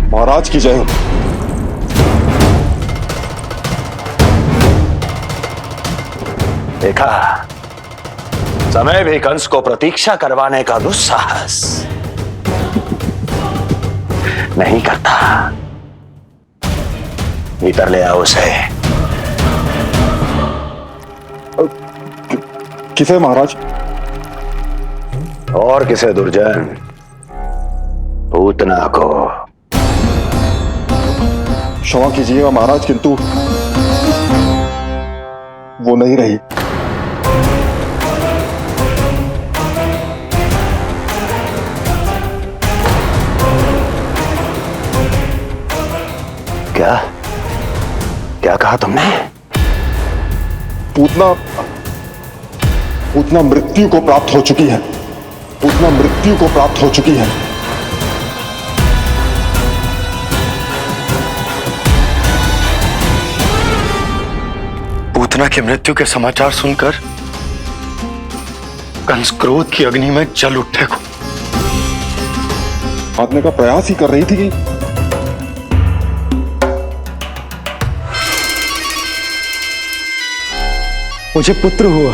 महाराज की जय हो। देखा, समय भी कंस को प्रतीक्षा करवाने का दुस्साहस नहीं करता। भीतर ले आओ उसे। किसे महाराज? और किसे दुर्जन? पूतना को। क्षमा कीजिएगा महाराज, किंतु वो नहीं रही। क्या क्या कहा तुमने? पूतना पूतना मृत्यु को प्राप्त हो चुकी है। पूतना मृत्यु को प्राप्त हो चुकी है। पूतना की मृत्यु के समाचार सुनकर कंस क्रोध की अग्नि में जल उठे को भागने का प्रयास ही कर रही थी कि मुझे पुत्र हुआ।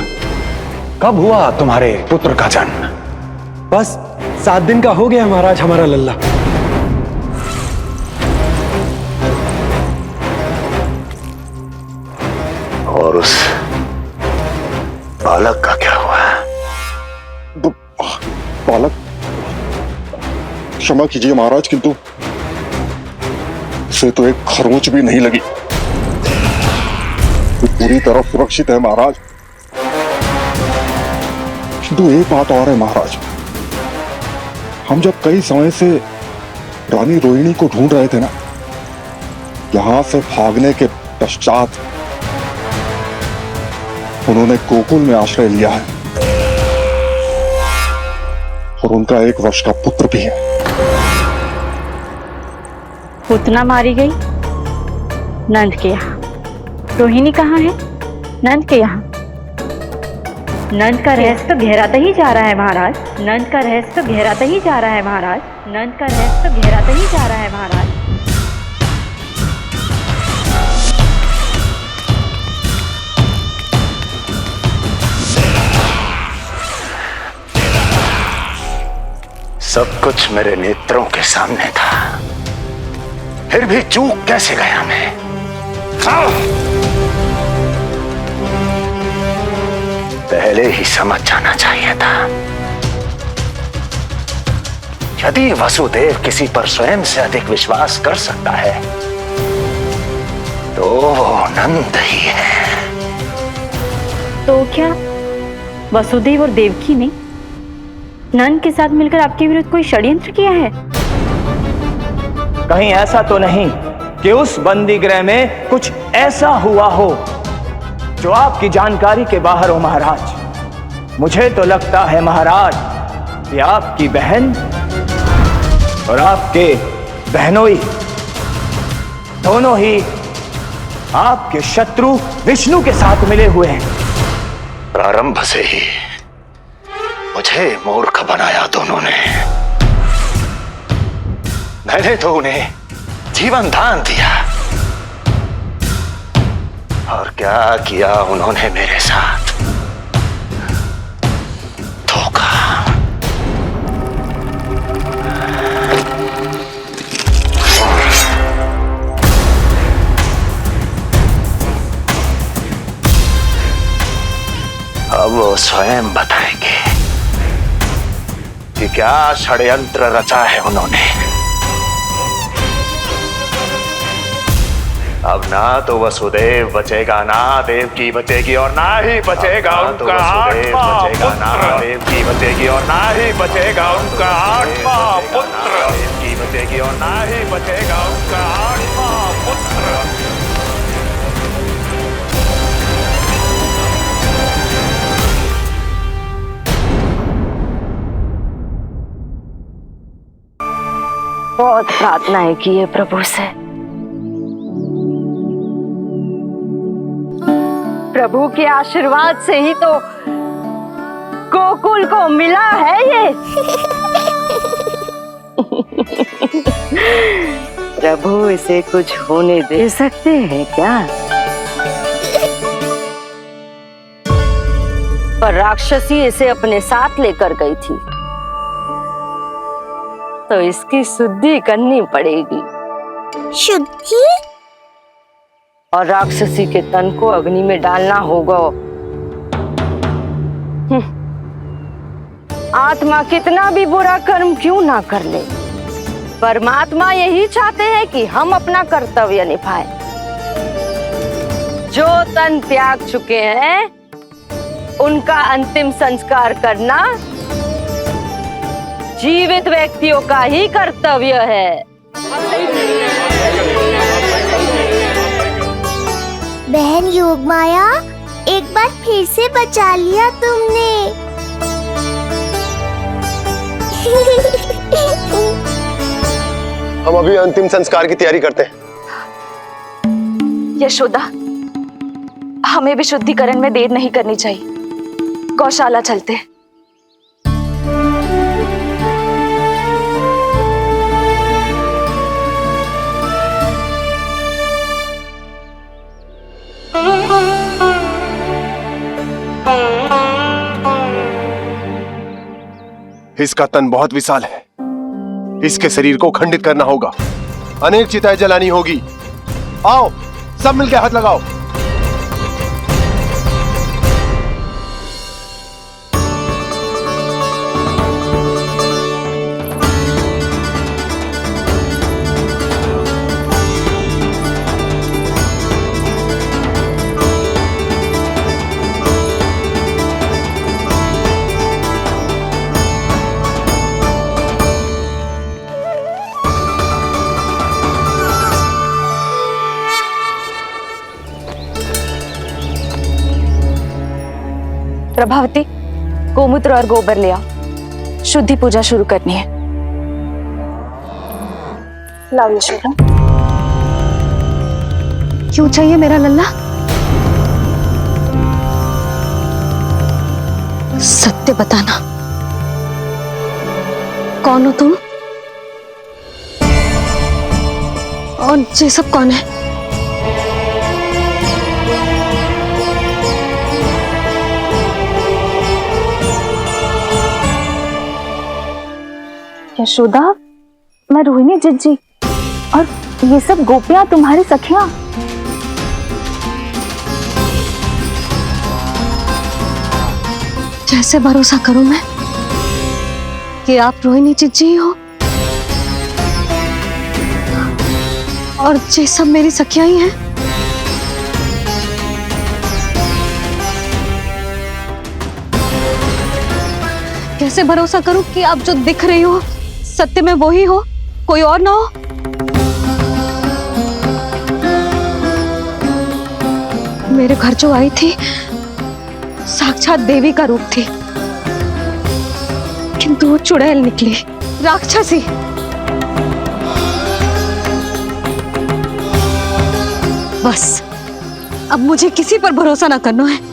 कब हुआ तुम्हारे पुत्र का जन्म? बस 7 दिन का हो गया महाराज हमारा लल्ला। और उस बालक का क्या हुआ? बालक, क्षमा कीजिए महाराज, किंतु उसे तो एक खरोंच भी नहीं लगी। वो पूरी तरह सुरक्षित है महाराज। किंतु एक बात और है महाराज, हम जब कई समय से रानी रोहिणी को ढूंढ रहे थे ना, यहां से भागने के पश्चात उन्होंने गोकुल में आश्रय लिया है और उनका 1 वर्ष का पुत्र भी है। पूतना मारी गई नंद के यहाँ। रोहिणी कहाँ है? नंद के यहाँ। नंद का रहस्य तो गहराता ही जा रहा है महाराज। नंद का रहस्य तो गहराता ही जा रहा है महाराज। नंद का रहस्य तो गहराता ही जा रहा है महाराज। सब कुछ मेरे नेत्रों के सामने था, फिर भी चूक कैसे गया मैं? पहले ही समझ जाना चाहिए था। यदि वसुदेव किसी पर स्वयं से अधिक विश्वास कर सकता है तो वो नंद ही है। तो क्या वसुदेव और देवकी ने नंद के साथ मिलकर आपके विरुद्ध कोई षड्यंत्र किया है? कहीं ऐसा तो नहीं कि उस बंदी गृह में कुछ ऐसा हुआ हो जो आपकी जानकारी के बाहर हो महाराज। मुझे तो लगता है महाराज कि आपकी बहन और आपके बहनोई दोनों ही आपके शत्रु विष्णु के साथ मिले हुए हैं। प्रारंभ से ही मुझे मूर्ख बनाया दोनों ने। मैंने तो उन्हें जीवन दान दिया, और क्या किया उन्होंने मेरे साथ? धोखा। अब वो स्वयं बताएंगे कि क्या षड्यंत्र रचा है उन्होंने। अब ना तो वसुदेव बचेगा, ना देवकी बचेगी, और ना ही बचेगा उनका आठवां पुत्र। ना देवकी बचेगी और ना ही बचेगा उनका आठवां पुत्र। देवकी बचेगी और ना ही बचेगा उनका आठवां पुत्र। बहुत प्रार्थनाएं की है प्रभु से। प्रभु के आशीर्वाद से ही तो गोकुल को मिला है ये। प्रभु इसे कुछ होने दे सकते हैं क्या? पर राक्षसी इसे अपने साथ लेकर गई थी, तो इसकी शुद्धि करनी पड़ेगी। शुद्धि? और राक्षसी के तन को अग्नि में डालना होगा। आत्मा कितना भी बुरा कर्म क्यों ना कर ले, परमात्मा यही चाहते हैं कि हम अपना कर्तव्य निभाएं। जो तन त्याग चुके हैं उनका अंतिम संस्कार करना जीवित व्यक्तियों का ही कर्तव्य है। बहन योगमाया, एक बार फिर से बचा लिया तुमने। हम अभी अंतिम संस्कार की तैयारी करते हैं। यशोदा, हमें भी शुद्धिकरण में देर नहीं करनी चाहिए। गौशाला चलते हैं। इसका तन बहुत विशाल है, इसके शरीर को खंडित करना होगा, अनेक चिताएं जलानी होगी। आओ सब मिलकर हाथ लगाओ। प्रभावती, गोमूत्र और गोबर ले आओ। शुद्धि पूजा शुरू करनी है। लाओ यशोदा। क्यों चाहिए मेरा लल्ला? सत्य बताना, कौन हो तुम और ये सब कौन है? यशोदा, मैं रोहिणी जिज्जी और ये सब गोपियां तुम्हारी सखियां। कैसे भरोसा करूं मैं कि आप रोहिणी जिज्जी हो और ये सब मेरी सखियां ही हैं? कैसे भरोसा करूं कि आप जो दिख रही हो सत्य में वो ही हो, कोई और ना हो? मेरे घर जो आई थी साक्षात देवी का रूप थी, किंतु वो चुड़ैल निकली, राक्षसी। बस अब मुझे किसी पर भरोसा ना करना है।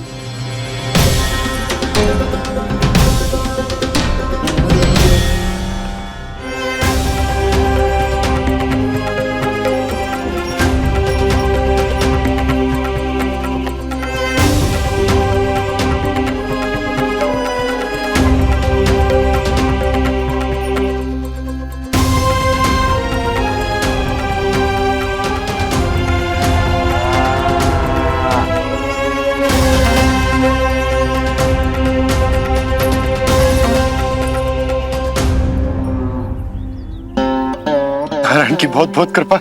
नारायण की बहुत बहुत कृपा,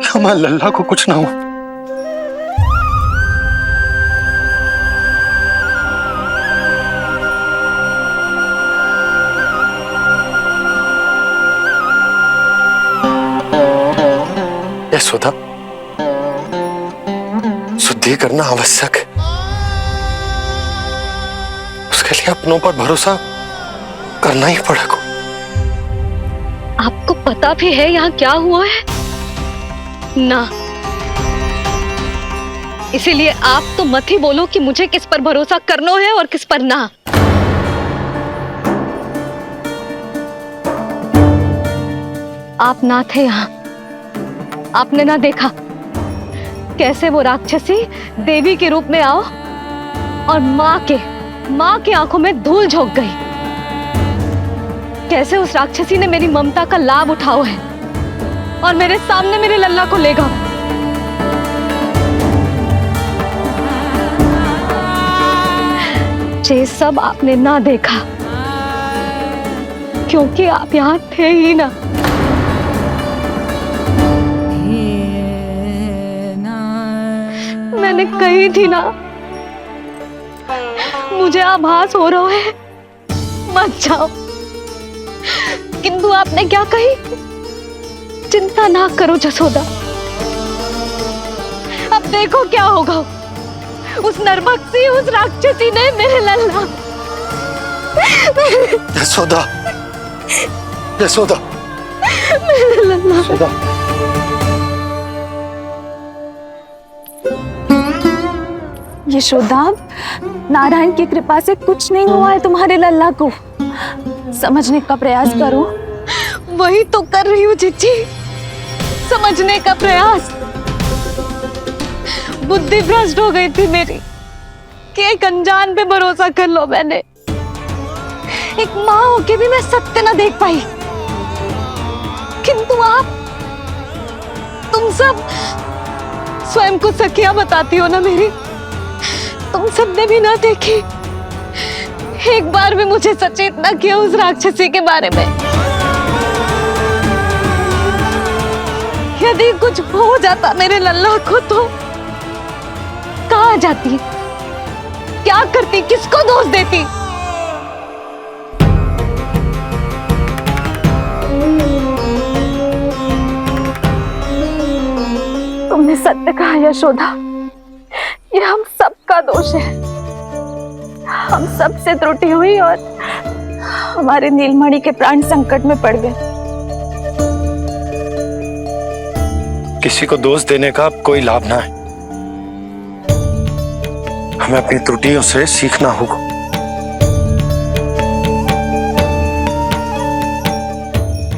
हमारे लल्ला को कुछ ना हो। यशोदा, शुद्धि करना आवश्यक है, उसके लिए अपनों पर भरोसा करना ही पड़ेगा। आपको पता भी है यहाँ क्या हुआ है ना? इसीलिए आप तो मत ही बोलो कि मुझे किस पर भरोसा करना है और किस पर ना। आप ना थे यहाँ। आपने ना देखा कैसे वो राक्षसी देवी के रूप में आओ और माँ के आंखों में धूल झोंक गई। कैसे उस राक्षसी ने मेरी ममता का लाभ उठाओ है और मेरे सामने मेरे लल्ला को ले गए। ये सब आपने ना देखा क्योंकि आप यहाँ थे ही ना। मैंने कही थी ना, मुझे आभास हो रहा है मत जाओ, किंतु आपने क्या कही? चिंता ना करो जसोदा, अब देखो क्या होगा। उस नरभक्षी, उस राक्षसी ने मेरे लल्ला। यशोदा, यशोदा, मेरे लल्ला। यशोदा। यशोदा, नारायण की कृपा से कुछ नहीं हुआ है तुम्हारे लल्ला को। समझने का प्रयास करो। वही तो कर रही हूँ चिच्ची, समझने का प्रयास। बुद्धि भ्रष्ट हो गई थी मेरी कि एक अनजान पे भरोसा कर लो मैंने। एक माँ होके भी मैं सत्य न देख पाई, किंतु आप, तुम सब स्वयं को सखिया बताती हो ना मेरी, तुम सबने भी ना देखी। एक बार भी मुझे सचेत ना किया उस राक्षसी के बारे में। यदि कुछ हो जाता मेरे लल्ला को तो कहाँ जाती, क्या करती, किसको दोष देती? तुमने सत्य कहा यशोदा, ये हम सबका दोष है। हम सबसे त्रुटि हुई और हमारे नीलमणि के प्राण संकट में पड़ गए। किसी को दोष देने का कोई लाभ ना है। हमें अपनी त्रुटियों से सीखना होगा।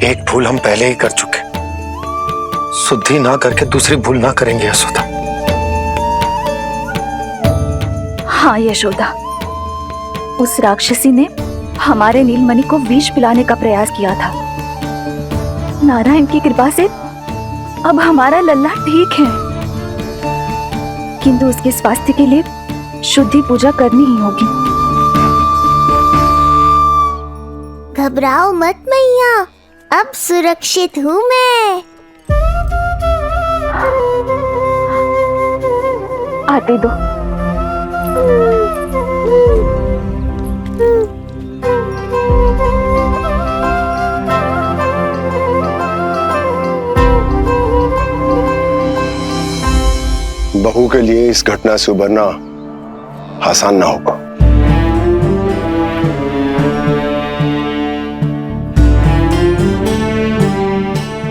एक भूल हम पहले ही कर चुके, शुद्धि ना करके दूसरी भूल ना करेंगे यशोदा। हाँ यशोदा, उस राक्षसी ने हमारे नीलमणि को विष पिलाने का प्रयास किया था। नारायण की कृपा से अब हमारा लल्ला ठीक है, किंतु उसके स्वास्थ्य के लिए शुद्धि पूजा करनी ही होगी। घबराओ मत मैया, अब सुरक्षित हूँ मैं। आते दो। बहू के लिए इस घटना से उबरना आसान ना होगा।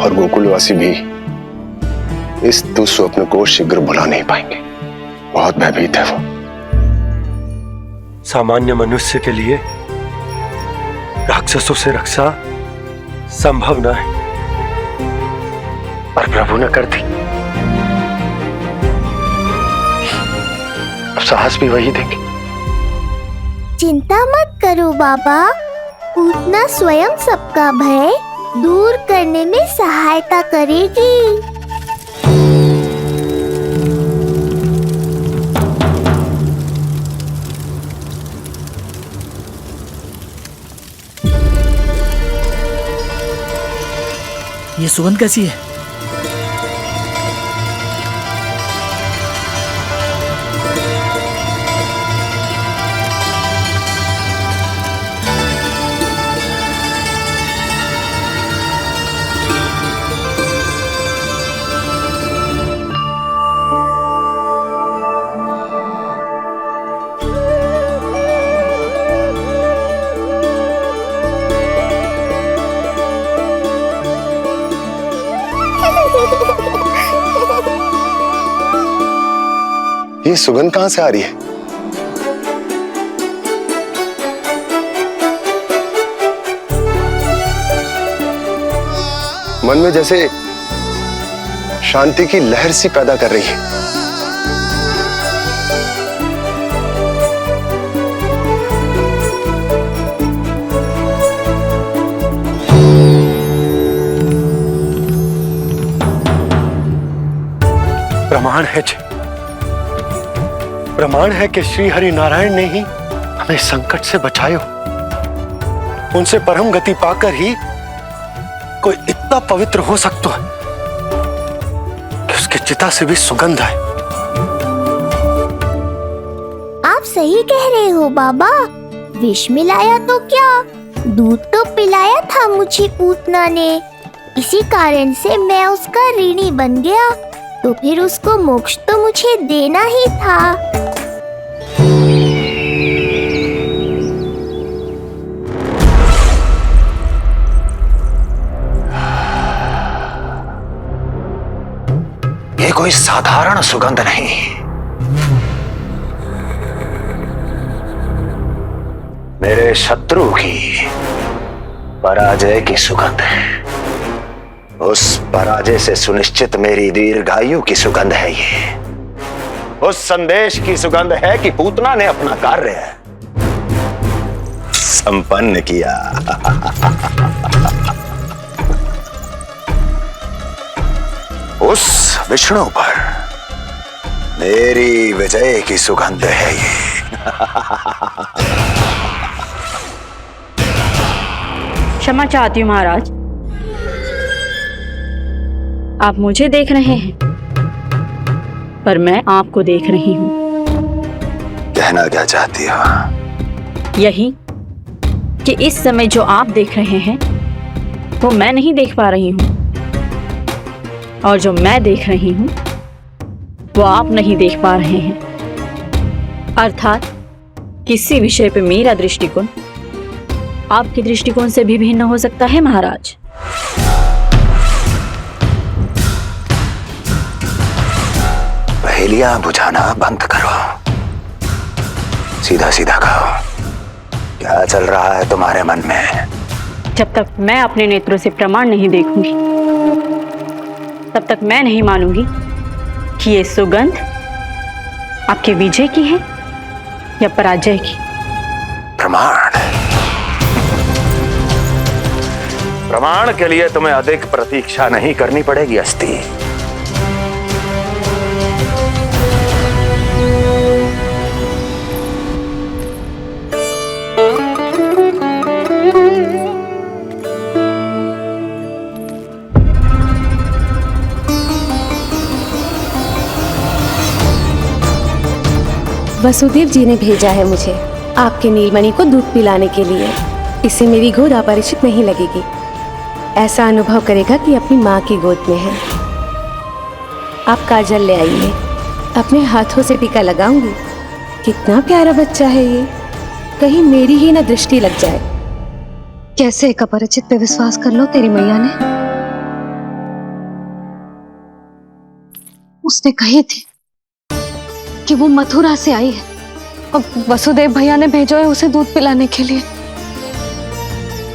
और गोकुलवासी भी इस दुस्वप्न को शीघ्र भुला नहीं पाएंगे। बहुत भयभीत है वो। सामान्य मनुष्य के लिए राक्षसों से रक्षा संभव न है, पर प्रभु ने कर दी। अब साहस भी वही देंगे। चिंता मत करो बाबा, पूतना स्वयं सबका भय दूर करने में सहायता करेगी। ये सुगंध कैसी है? ये सुगंध कहां से आ रही है? मन में जैसे शांति की लहर सी पैदा कर रही है। प्रमाण है कि श्री हरि नारायण ने ही हमें संकट से बचायो। उनसे परम गति पाकर ही कोई इतना पवित्र हो सकता है कि उसकी चिता से भी सुगंध है। आप सही कह रहे हो बाबा। विष मिलाया तो क्या, दूध तो पिलाया था मुझे पूतना ने। इसी कारण से मैं उसका ऋणी बन गया, तो फिर उसको मोक्ष तो मुझे देना ही था। ये कोई साधारण सुगंध नहीं, मेरे शत्रु की पराजय की सुगंध है। उस पराजय से सुनिश्चित मेरी दीर्घायु की सुगंध है ये। उस संदेश की सुगंध है कि पूतना ने अपना कार्य संपन्न किया। उस विष्णु पर मेरी विजय की सुगंध है ये। क्षमा चाहती हूँ महाराज, आप मुझे देख रहे हैं पर मैं आपको देख रही हूँ। कहना क्या चाहती हो? यही कि इस समय जो आप देख रहे हैं वो मैं नहीं देख पा रही हूँ, और जो मैं देख रही हूँ वो आप नहीं देख पा रहे हैं। अर्थात किसी विषय पे मेरा दृष्टिकोण आपके दृष्टिकोण से भी भिन्न हो सकता है महाराज। पहेलियां बुझाना बंद करो, सीधा सीधा कहो, क्या चल रहा है तुम्हारे मन में? जब तक मैं अपने नेत्रों से प्रमाण नहीं देखूंगी तब तक मैं नहीं मानूंगी कि ये सुगंध आपके विजय की है या पराजय की। प्रमाण के लिए तुम्हें अधिक प्रतीक्षा नहीं करनी पड़ेगी अस्ति। वसुदेव जी ने भेजा है मुझे आपके नीलमणि को दूध पिलाने के लिए। इससे मेरी गोद अपरिचित नहीं लगेगी, ऐसा अनुभव करेगा कि अपनी माँ की गोद में है। आप काजल ले आइए, अपने हाथों से टीका लगाऊंगी। कितना प्यारा बच्चा है ये, कहीं मेरी ही ना दृष्टि लग जाए। कैसे एक अपरिचित पे विश्वास कर लो तेरी मैया ने? उसने कही थी कि वो मथुरा से आई है और वसुदेव भैया ने भेजा है उसे दूध पिलाने के लिए।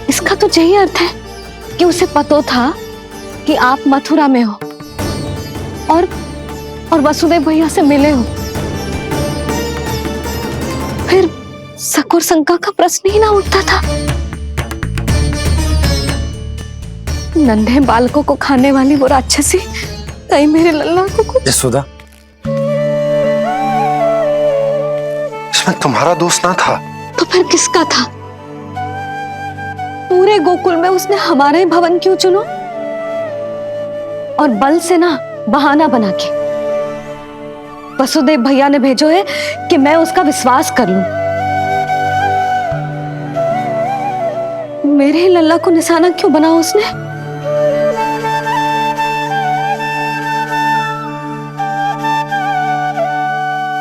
इसका तो यही अर्थ है कि उसे पता था कि आप मथुरा में हो और वसुदेव भैया से मिले हो। फिर शक और शंका का प्रश्न ही ना उठता था। नन्हे बालकों को खाने वाली वो राक्षसी कहीं मेरे लल्ला को कुछ। यशोदा, इसमें तुम्हारा दोष ना था। तो फिर किसका था? पूरे गोकुल में उसने हमारा ही भवन क्यों चुना? और बल से ना बहाना बना के वसुदेव भैया ने भेजो है कि मैं उसका विश्वास कर लूं। मेरे ही लल्ला को निशाना क्यों बना उसने?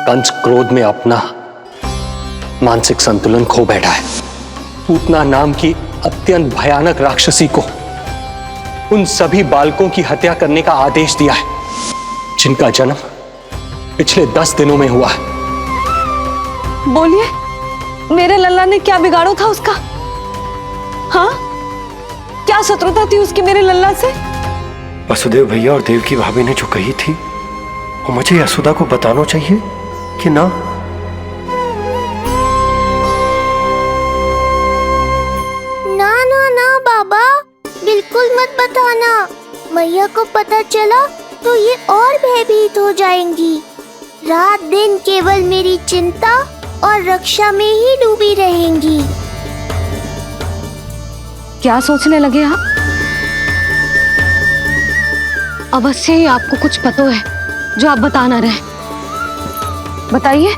कंस क्रोध में अपना मानसिक संतुलन खो बैठा है। पूतना नाम की अत्यंत भयानक राक्षसी को उन सभी बालकों की हत्या करने का आदेश दिया है जिनका जन्म पिछले 10 दिनों में हुआ है। बोलिए, मेरे लल्ला ने क्या बिगाड़ो था उसका? हाँ, क्या शत्रुता थी उसकी मेरे लल्ला से? वसुदेव भैया और देवकी भाभी ने जो कही थी वो मुझे यशोदा को बताना चाहिए कि ना? ना ना ना बाबा, बिल्कुल मत बताना। मैया को पता चला तो ये और भयभीत हो जाएंगी। रात दिन केवल मेरी चिंता और रक्षा में ही डूबी रहेंगी। क्या सोचने लगे आप? अवश्य ही आपको कुछ पता है जो आप बता ना रहे। बताइए,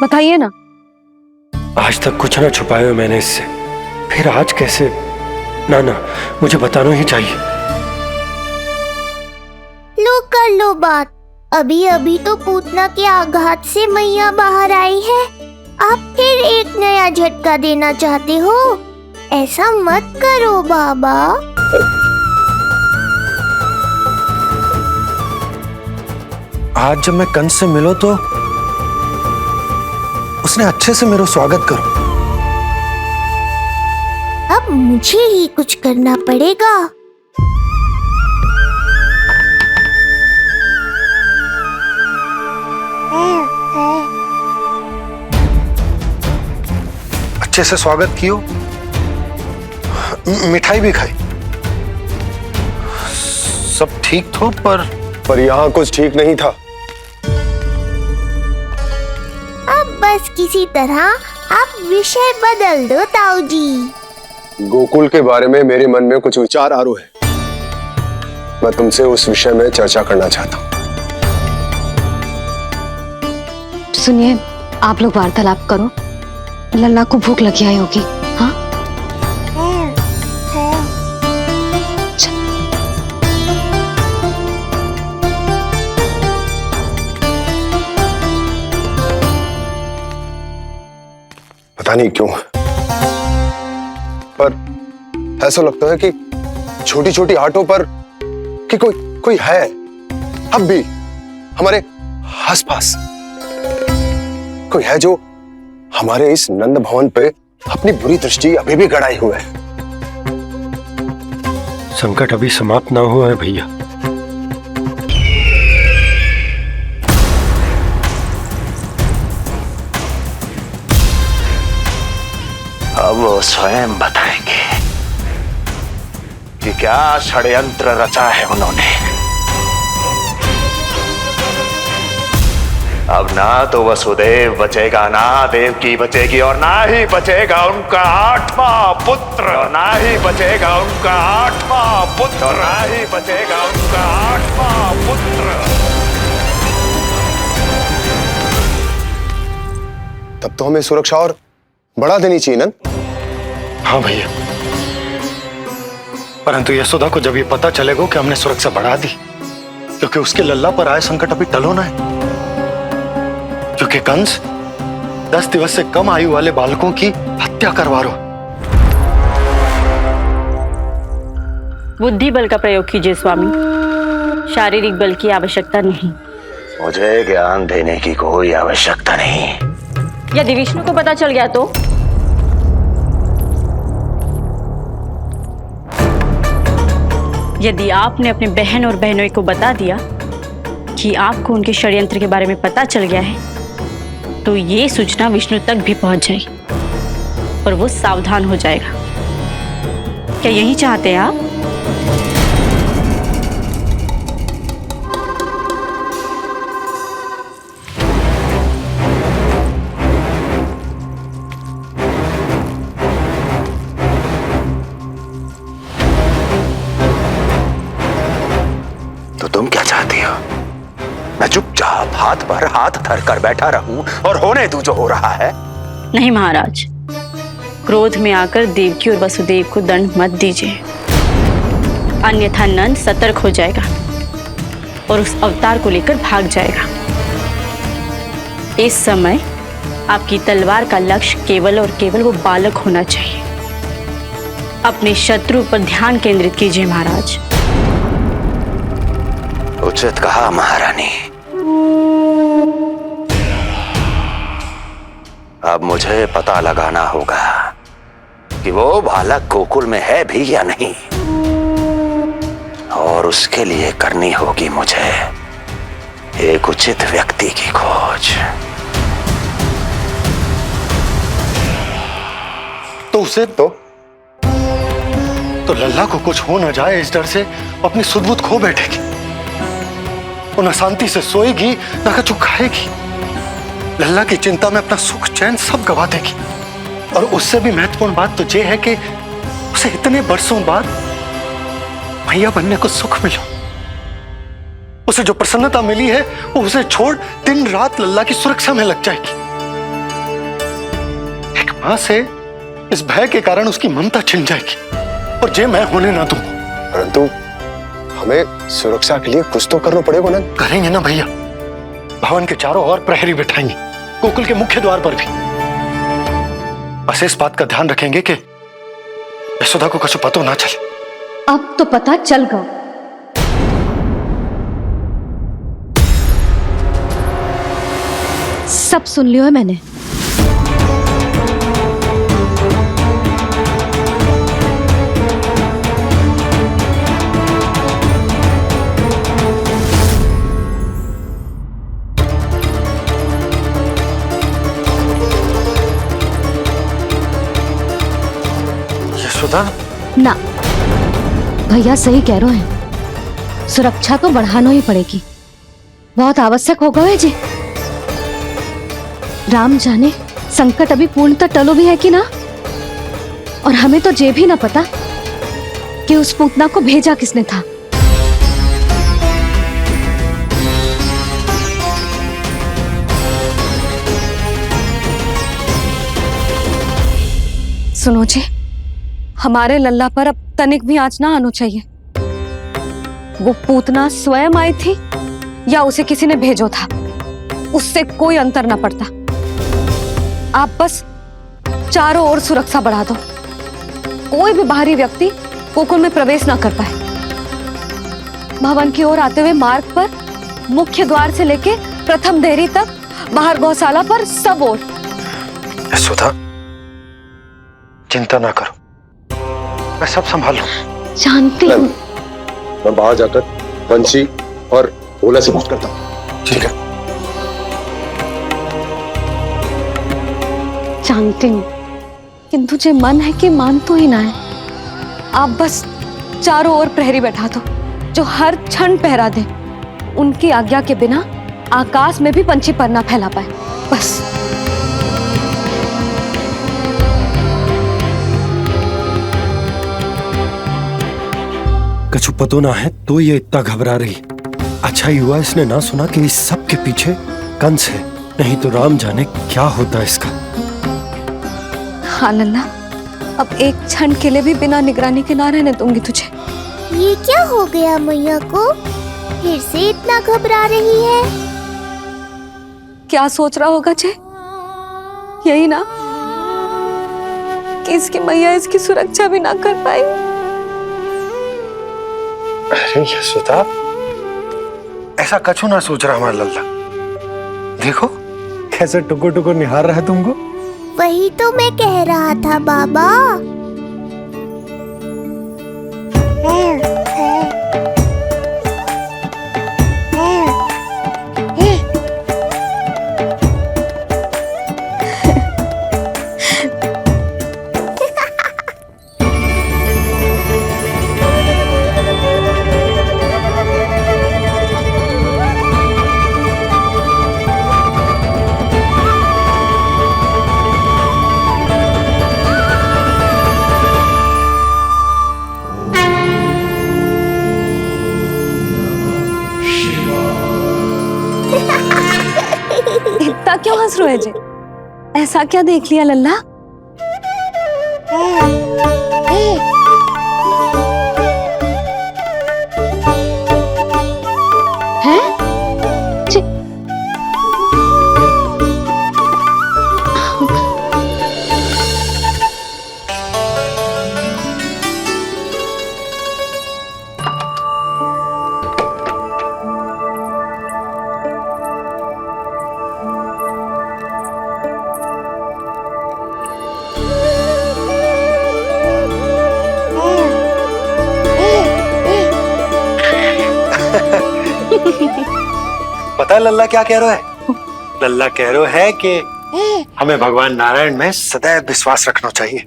बताइए ना। आज तक कुछ ना छुपाया मैंने इससे, फिर आज कैसे? ना ना, मुझे बताना ही चाहिए। लो कर लो बात। अभी अभी तो पूतना के आघात से मैया बाहर आई है, आप फिर एक नया झटका देना चाहते हो? ऐसा मत करो बाबा। आज जब मैं कंस से मिलो तो उसने अच्छे से मेरा स्वागत करो। अब मुझे ही कुछ करना पड़ेगा। अच्छे से स्वागत कियो, मिठाई भी खाई, सब ठीक तो, पर यहाँ कुछ ठीक नहीं था। अब बस किसी तरह आप विषय बदल दो ताऊ जी। गोकुल के बारे में मेरे मन में कुछ विचार आ रहे हैं। मैं तुमसे उस विषय में चर्चा करना चाहता हूँ। सुनिए, आप लोग वार्तालाप करो। लल्ला को भूख लगी आई होगी। हाँ, पता नहीं क्यों, पर ऐसा लगता है कि छोटी छोटी आटों पर कि कोई है अब भी हमारे आसपास। कोई है जो हमारे इस नंद भवन पे अपनी बुरी दृष्टि अभी भी गड़ाए हुए है। संकट अभी समाप्त ना हुआ है भैया। अब वो स्वयं बताएंगे कि क्या षड्यंत्र रचा है उन्होंने। अब ना तो वसुदेव बचेगा, ना देवकी बचेगी, और ना ही बचेगा उनका 8वां पुत्र, ना ही बचेगा उनका 8वां पुत्र, ना ही बचेगा उनका 8वां पुत्र। तब तो हमें सुरक्षा और बढ़ा देनी चाहिए नंद। हाँ भैया, परंतु यशोदा को जब ये पता चलेगा कि हमने सुरक्षा बढ़ा दी, क्योंकि उसके लल्ला पर आए संकट अभी टल होना है। क्योंकि कंस 10 दिवस से कम आयु वाले बालकों की हत्या करवा रहा। बुद्धि बल का प्रयोग कीजिए स्वामी, शारीरिक बल की आवश्यकता नहीं। मुझे ज्ञान देने की कोई आवश्यकता नहीं। यदि विष्णु को पता चल गया तो? यदि आपने अपने बहन और बहनों को बता दिया कि आपको उनके षड्यंत्र के बारे में पता चल गया है, तो ये सूचना विष्णु तक भी पहुंच जाएगी और वो सावधान हो जाएगा। क्या यही चाहते हैं आप? तो तुम क्या चाहती हो? मैं चुपचाप हाथ पर हाथ धर कर बैठा रहूं और होने दूं जो हो रहा है? नहीं महाराज, क्रोध में आकर देवकी और वसुदेव को दंड मत दीजिए, अन्यथा नंद सतर्क हो जाएगा और उस अवतार को लेकर भाग जाएगा। इस समय आपकी तलवार का लक्ष्य केवल और केवल वो बालक होना चाहिए। अपने शत्रु पर ध्यान केंद्रित कीजिए महाराज। उचित कहा महारानी। अब मुझे पता लगाना होगा कि वो बालक गोकुल में है भी या नहीं। और उसके लिए करनी होगी मुझे एक उचित व्यक्ति की खोज। तो उसे तो लल्ला को कुछ हो ना जाए इस डर से अपनी सुध-बुध खो बैठेगी। वो ना शांति से सोएगी ना कुछ खाएगी। लल्ला की चिंता में अपना सुख चैन सब गवा देगी। और उससे भी महत्वपूर्ण बात तो ये है कि उसे इतने बरसों बाद भैया बनने को सुख मिला। उसे जो प्रसन्नता मिली है वो उसे छोड़ दिन रात लल्ला की सुरक्षा में लग जाएगी। एक मां से इस भय के कारण उसकी ममता छिन जाएगी और ये मैं होने ना दूं। परंतु हमें सुरक्षा के लिए कुछ तो करना पड़ेगा ना। करेंगे ना भैया। भवन के चारों ओर प्रहरी बिठाएंगे, गोकुल के मुख्य द्वार पर भी। बस इस बात का ध्यान रखेंगे कि यशोदा को कुछ पता ना चले। अब तो पता चल गया। सब सुन लियो है मैंने। यशोदा ना, भैया सही कह रहे हैं। सुरक्षा तो बढ़ाना ही पड़ेगी, बहुत आवश्यक होगा है जी। राम जाने संकट अभी पूर्णतः टलो भी है कि ना। और हमें तो ये भी ना पता कि उस पूतना को भेजा किसने था। सुनो जी, हमारे लल्ला पर अब तनिक भी आंच ना आना चाहिए। वो पूतना स्वयं आई थी या उसे किसी ने भेजो था, उससे कोई अंतर ना पड़ता। आप बस चारों ओर सुरक्षा बढ़ा दो, कोई भी बाहरी व्यक्ति गोकुल में प्रवेश ना कर पाए। भवन की ओर आते हुए मार्ग पर मुख्य द्वार से लेके प्रथम देहरी तक, बाहर गौशाला पर सब ओर। यशोदा चिंता ना करो, मैं सब संभाल लूं। जानती हूँ। मैं बाहर जाकर बंसी और ओला से बात करता हूँ। ठीक है। जानती हूँ, किंतु जे मन है कि मान तो ही ना है। आप बस चारों ओर प्रहरी बैठा दो जो हर क्षण पहरा दे। उनकी आज्ञा के बिना आकाश में भी पंछी पर ना फैला पाए, बस। कछु पतो ना है तो ये इतना घबरा रही। अच्छा ही हुआ इसने ना सुना कि इस सब के पीछे कंस है, नहीं तो राम जाने क्या होता इसका। हाँ लल्ला, अब एक क्षण के लिए भी बिना निगरानी के ना रहने दूंगी तुझे। ये क्या हो गया मैया को, फिर से इतना घबरा रही है? क्या सोच रहा होगा जे? यही ना कि इसकी मैया इसकी सुरक्षा भी ना कर पाई। अरे यशोदा, ऐसा कछु ना सोच रहा हमारा लल्ला। देखो कैसे टुकुर टुकुर निहार रहा है तुमको। वही तो मैं कह रहा था बाबा। इतना क्यों हंस रहे जे? ऐसा क्या देख लिया लल्ला? हैं? पता है लल्ला क्या कह रहा है? लल्ला कह रहा है कि हमें भगवान नारायण में सदैव विश्वास रखना चाहिए।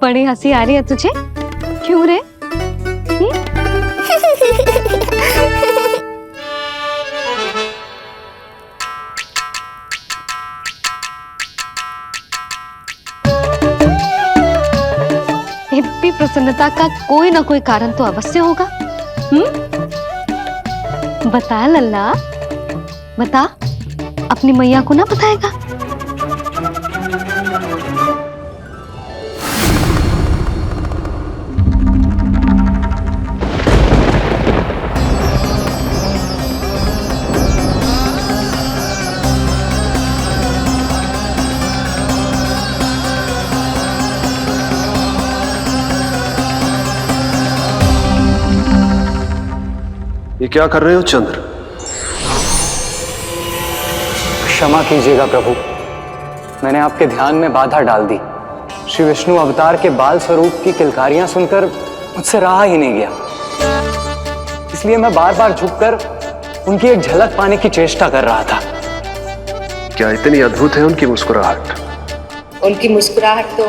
बड़ी हंसी आ रही है तुझे, क्यों रे? इतनी प्रसन्नता का कोई ना कोई कारण तो अवश्य होगा। बता लल्ला, बता, अपनी मैया को ना बताएगा? ये क्या कर रहे हो चंद्र? क्षमा कीजिएगा प्रभु, मैंने आपके ध्यान में बाधा डाल दी। श्री विष्णु अवतार के बाल स्वरूप की किलकारियां सुनकर मुझसे रहा ही नहीं गया, इसलिए मैं बार बार झुककर उनकी एक झलक पाने की चेष्टा कर रहा था। क्या इतनी अद्भुत है उनकी मुस्कुराहट? उनकी मुस्कुराहट तो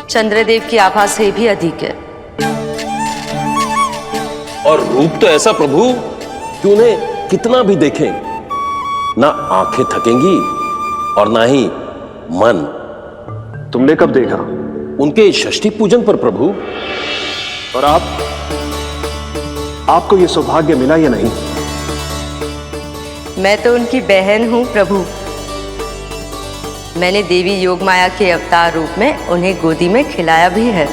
चंद्रदेव की आभा से भी अधिक है। और रूप तो ऐसा प्रभु कि उन्हें कितना भी देखें ना आंखें थकेंगी और ना ही मन। तुमने कब देखा? उनके षष्ठी पूजन पर प्रभु। और आपको ये सौभाग्य मिला या नहीं? मैं तो उनकी बहन हूँ प्रभु। मैंने देवी योगमाया के अवतार रूप में उन्हें गोदी में खिलाया भी है।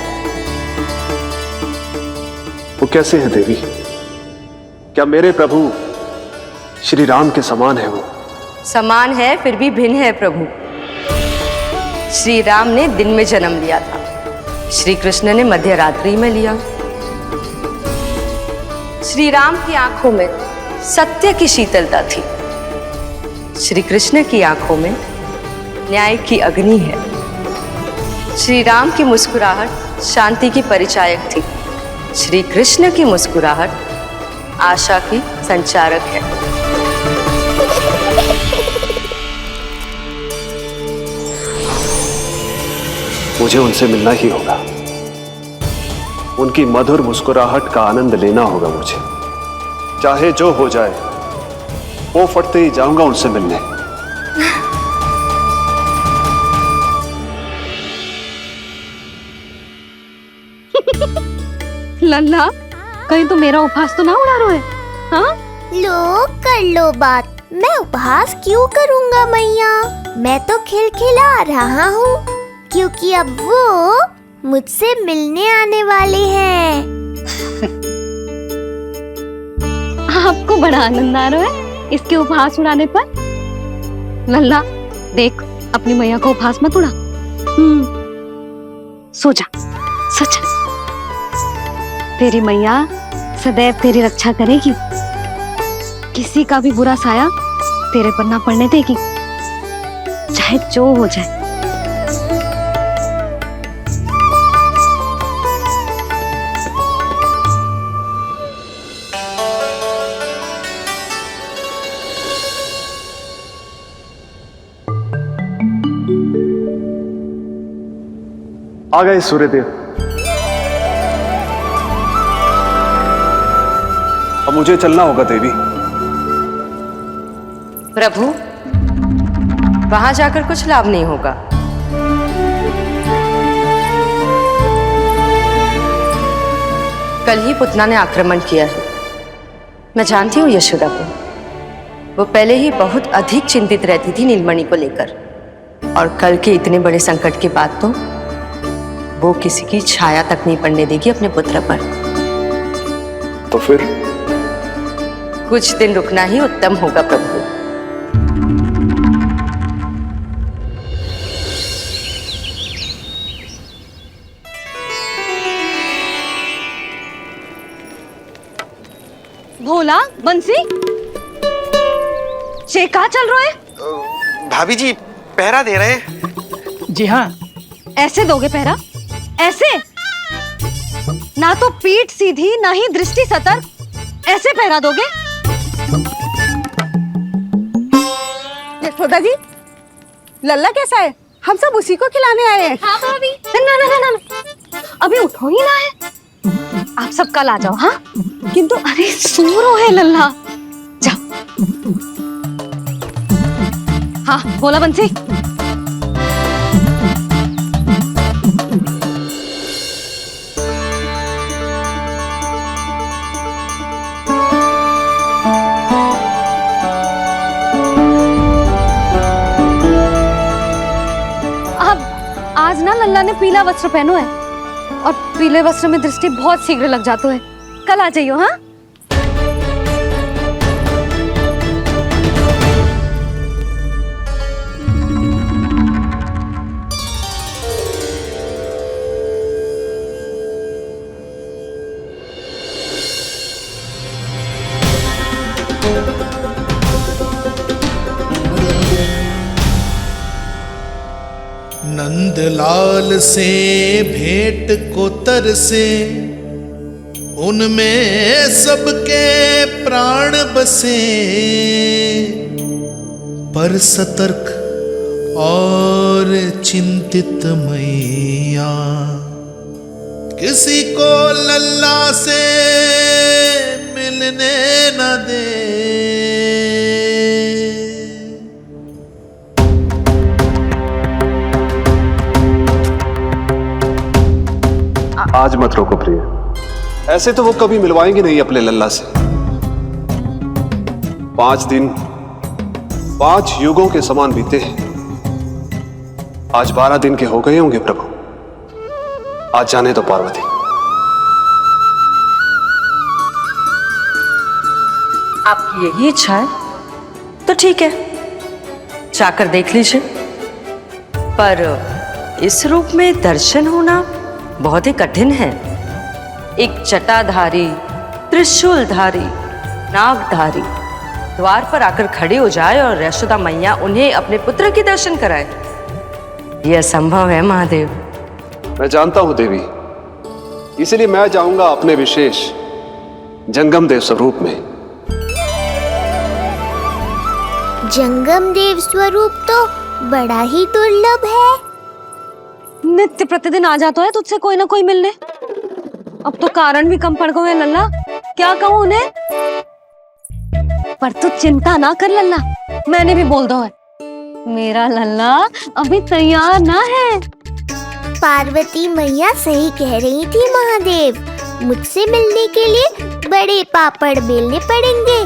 वो कैसे है देवी? क्या मेरे प्रभु श्री राम के समान है वो? समान है फिर भी भिन्न है प्रभु। श्री राम ने दिन में जन्म लिया था, श्री कृष्ण ने मध्य रात्रि में लिया। श्री राम की आंखों में सत्य की शीतलता थी, श्री कृष्ण की आंखों में न्याय की अग्नि है। श्री राम की मुस्कुराहट शांति की परिचायक थी, श्री कृष्ण की मुस्कुराहट आशा की संचारक है। मुझे उनसे मिलना ही होगा, उनकी मधुर मुस्कुराहट का आनंद लेना होगा मुझे। चाहे जो हो जाए, वो फटते ही जाऊंगा उनसे मिलने। लल्ला, कहीं तो मेरा उपहास तो ना उड़ा रहे? हाँ? लो कर लो बात, मैं उपहास क्यों करूंगा मैया? मैं तो खिलखिला रहा हूँ क्योंकि अब वो मुझसे मिलने आने वाले हैं। आपको बड़ा आनंद आ रहा है इसके उपहास उड़ाने पर? लल्ला देख, अपनी मैया को उपहास मत उड़ा। सो जा, सच तेरी मैया सदैव तेरी रक्षा करेगी, किसी का भी बुरा साया तेरे पर ना पड़ने देगी, चाहे जो हो जाए। आ गए सूर्यदेव। अब मुझे चलना होगा देवी। प्रभु, वहां जाकर कुछ लाभ नहीं होगा। कल ही पुतना ने आक्रमण किया है। मैं जानती हूँ यशोदा को, वो पहले ही बहुत अधिक चिंतित रहती थी नीलमणि को लेकर, और कल के इतने बड़े संकट के बाद तो वो किसी की छाया तक नहीं पड़ने देगी अपने पुत्र पर। तो फिर कुछ दिन रुकना ही उत्तम होगा प्रभु। भोला, बंसी, ये कहाँ चल रहे हैं? भाभी जी पहरा दे रहे हैं। जी हाँ। ऐसे दोगे पहरा? ऐसे? ना तो पीठ सीधी ना ही दृष्टि सतर्क, ऐसे पहरा दोगे? यशोदा जी, लल्ला कैसा है? हम सब उसी को खिलाने आए हैं। हाँ भाभी। ना ना ना ना, अभी उठो ही ना है। आप सब कल आ जाओ। हाँ किंतु अरे सूरो है लल्ला, जाओ। हाँ बोला बंसी। आज ना लल्ला ने पीला वस्त्र पहनो है और पीले वस्त्र में दृष्टि बहुत शीघ्र लग जातो है। कल आ जाइयो। हाँ नंदलाल से भेंट को तरसे, उनमें सबके प्राण बसे, पर सतर्क और चिंतित मैया किसी को लल्ला से मिलने न दे। आज मत रोको प्रिय, ऐसे तो वो कभी मिलवाएंगे नहीं अपने लल्ला से। 5 दिन 5 युगों के समान बीते हैं, आज 12 दिन के हो गए होंगे प्रभु। आज जाने तो पार्वती। आपकी यही इच्छा है तो ठीक है, जाकर देख लीजिए। पर इस रूप में दर्शन होना बहुत ही कठिन है। एक जटाधारी, त्रिशूलधारी, नागधारी द्वार पर आकर खड़े हो जाए और यशोदा मैया उन्हें अपने पुत्र के दर्शन कराए, यह असंभव है महादेव। मैं जानता हूं देवी, इसलिए मैं जाऊंगा अपने विशेष जंगम देव स्वरूप में। जंगम देव स्वरूप तो बड़ा ही दुर्लभ है। नित्य प्रतिदिन आ जाता है तुझसे कोई ना कोई मिलने। अब तो कारण भी कम पड़ गए हैं लल्ला, क्या कहूँ उन्हें। पर तू चिंता ना कर लल्ला, मैंने भी बोल दो है, मेरा लल्ला अभी तैयार ना है। पार्वती मैया सही कह रही थी महादेव, मुझसे मिलने के लिए बड़े पापड़ बेलने पड़ेंगे,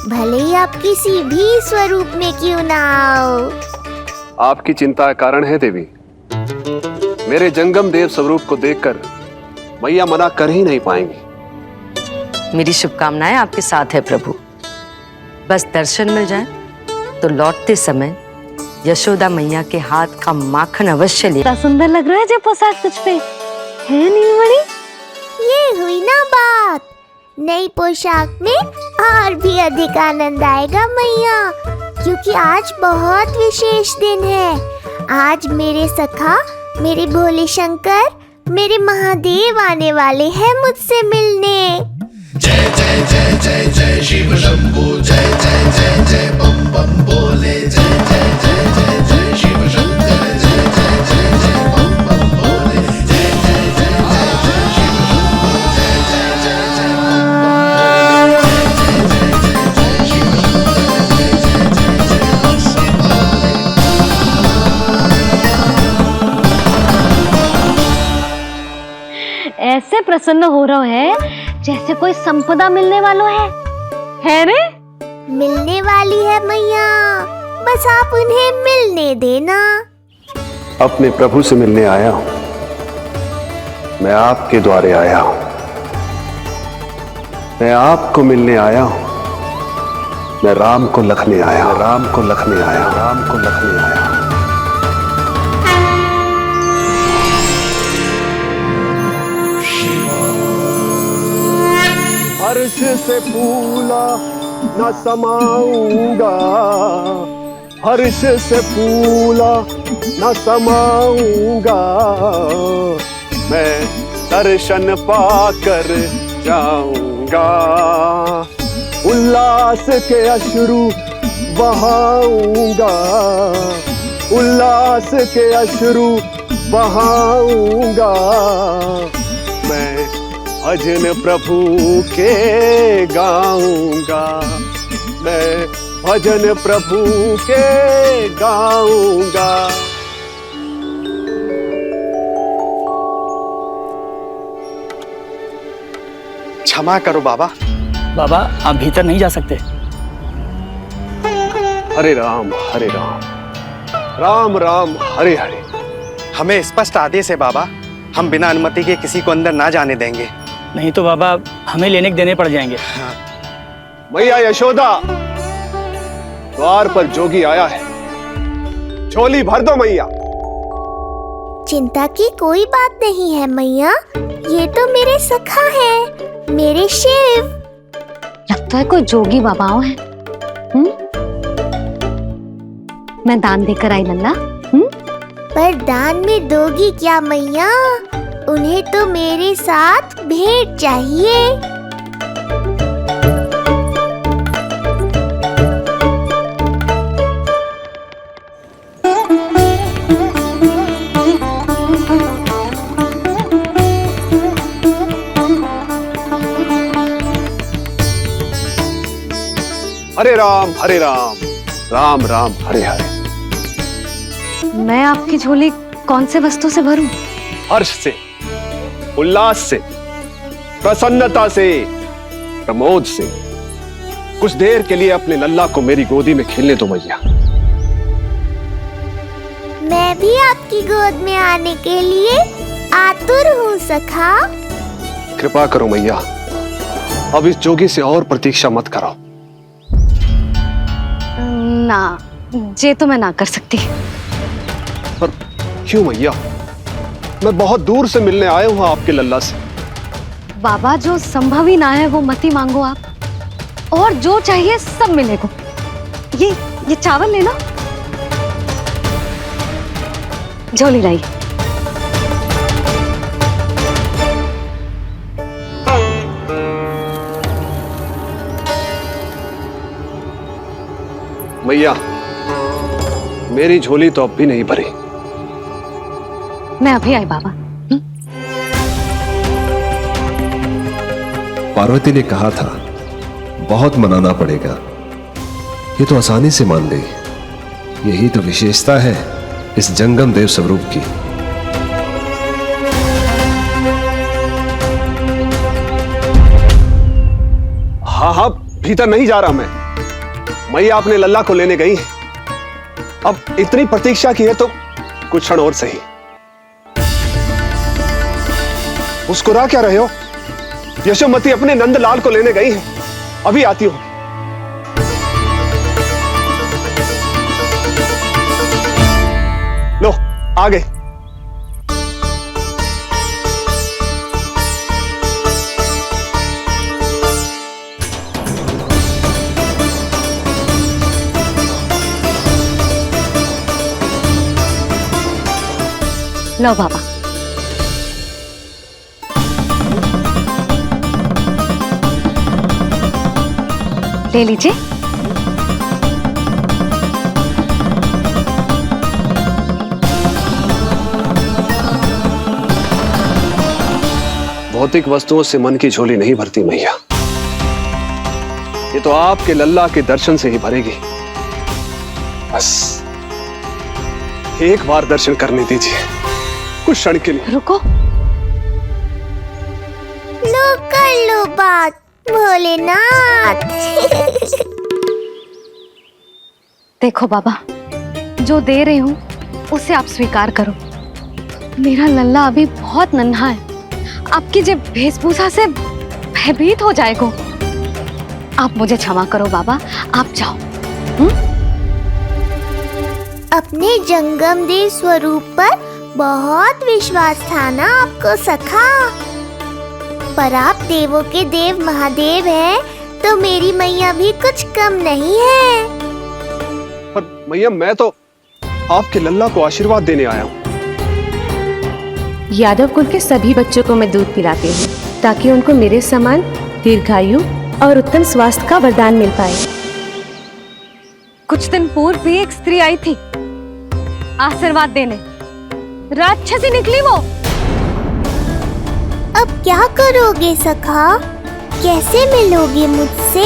भले ही आप किसी भी स्वरूप में क्यों ना आओ। आपकी चिंता का कारण है देवी, मेरे जंगम देव स्वरूप को देखकर मैया मना कर ही नहीं पाएंगी। मेरी शुभकामनाएं आपके साथ है प्रभु। बस दर्शन मिल जाए तो लौटते समय यशोदा मैया के हाथ का माखन अवश्य ले। कितना सुंदर लग रहा है जो पोशाक तुझ पे है नीलमणि। ये हुई ना बात, नई पोशाक में और भी अधिक आनंद आएगा मैया, क्योंकि आज बहुत विशेष दिन है। आज मेरे सखा, मेरे भोले शंकर, मेरे महादेव आने वाले हैं मुझसे मिलने। जय जय जय जय जय शिव शंभू, जय जय जय जय बम बम बोले, जय जय जय जय जय शिव शंकर, जय जय जय जय बम बम बोले, जय जय जय जय जय शिव शंभू, जय जय जय जय बम ऐसे प्रसन्न हो रहा है जैसे कोई संपदा मिलने वालों है रे? मिलने वाली है मैया, बस आप उन्हें मिलने देना। अपने प्रभु से मिलने आया हूं, मैं आपके द्वारे आया हूं, मैं आपको मिलने आया हूं। मैं राम को लखने आया, राम को लखने आया, राम को लखने आया। हर्ष से फूला न समाऊंगा, हर्ष से फूला न समाऊंगा, मैं दर्शन पाकर जाऊंगा, उल्लास के अश्रु बहाऊंगा, उल्लास के अश्रु बहाऊंगा, मैं भजन प्रभु के गाऊंगा, मैं भजन प्रभु के गाऊंगा। क्षमा करो बाबा। बाबा आप भीतर नहीं जा सकते। हरे राम हरे राम, राम राम हरे हरे। हमें स्पष्ट आदेश है बाबा, हम बिना अनुमति के किसी को अंदर ना जाने देंगे। नहीं तो बाबा हमें लेने के देने पड़ जाएंगे। मैया यशोदा, द्वार पर जोगी आया है, झोली भर दो मैया। चिंता की कोई बात नहीं है मैया, ये तो मेरे सखा है, मेरे शिव। लगता है कोई जोगी बाबाओं है। मैं दान देकर आई लल्ला। पर दान में दोगी क्या मैया? उन्हें तो मेरे साथ भेंट चाहिए। हरे राम हरे राम, राम राम हरे हरे। मैं आपकी झोली कौन से वस्तु से भरूं? हर्ष से, उल्लास से, प्रसन्नता से, प्रमोद से। कुछ देर के लिए अपने लल्ला को मेरी गोदी में खेलने दो मैया। मैं भी आपकी गोद में आने के लिए आतुर हूँ सखा। कृपा करो मैया, अब इस जोगी से और प्रतीक्षा मत कराओ। ना, जे तो मैं ना कर सकती। पर क्यों मैया? मैं बहुत दूर से मिलने आया हूँ आपके लल्ला से। बाबा जो संभव ही ना है वो मत ही मांगो आप, और जो चाहिए सब मिलेगा। ये चावल लेना, झोली लाई। मैया, मेरी झोली तो अब भी नहीं भरी। मैं अभी आई बाबा। पार्वती ने कहा था बहुत मनाना पड़ेगा, ये तो आसानी से मान गई। यही तो विशेषता है इस जंगम देव स्वरूप की। हाँ हाँ, भीतर नहीं जा रहा मैं। मैया अपने लल्ला को लेने गई है। अब इतनी प्रतीक्षा की है तो कुछ क्षण और सही। मुस्कुरा क्या रहे हो? यशोमती अपने नंदलाल को लेने गई है, अभी आती हूं। लो आ गए। लो बाबा। ले लीजिए। भौतिक वस्तुओं से मन की झोली नहीं भरती मैया, ये तो आपके लल्ला के दर्शन से ही भरेगी। बस एक बार दर्शन करने दीजिए, कुछ क्षण के लिए। रुको। लो कर लो बात भोलेनाथ। देखो बाबा, जो दे रही हूं उसे आप स्वीकार करो। मेरा लल्ला अभी बहुत नन्हा है, आपकी जब वेशभूषा से भयभीत हो जाएगा। आप मुझे क्षमा करो बाबा, आप जाओ। अपने जंगम देव स्वरूप पर बहुत विश्वास था ना आपको सखा। पर आप देवों के देव महादेव हैं, तो मेरी मैया भी कुछ कम नहीं है। पर मैया मैं तो आपके लल्ला को आशीर्वाद देने आया हूँ। यादव कुल के सभी बच्चों को मैं दूध पिलाती हूँ ताकि उनको मेरे समान दीर्घायु और उत्तम स्वास्थ्य का वरदान मिल पाए। कुछ दिन पूर्व भी एक स्त्री आई थी आशीर्वाद देने, राक्षसी निकली वो। अब क्या करोगे सखा? कैसे मिलोगे मुझसे?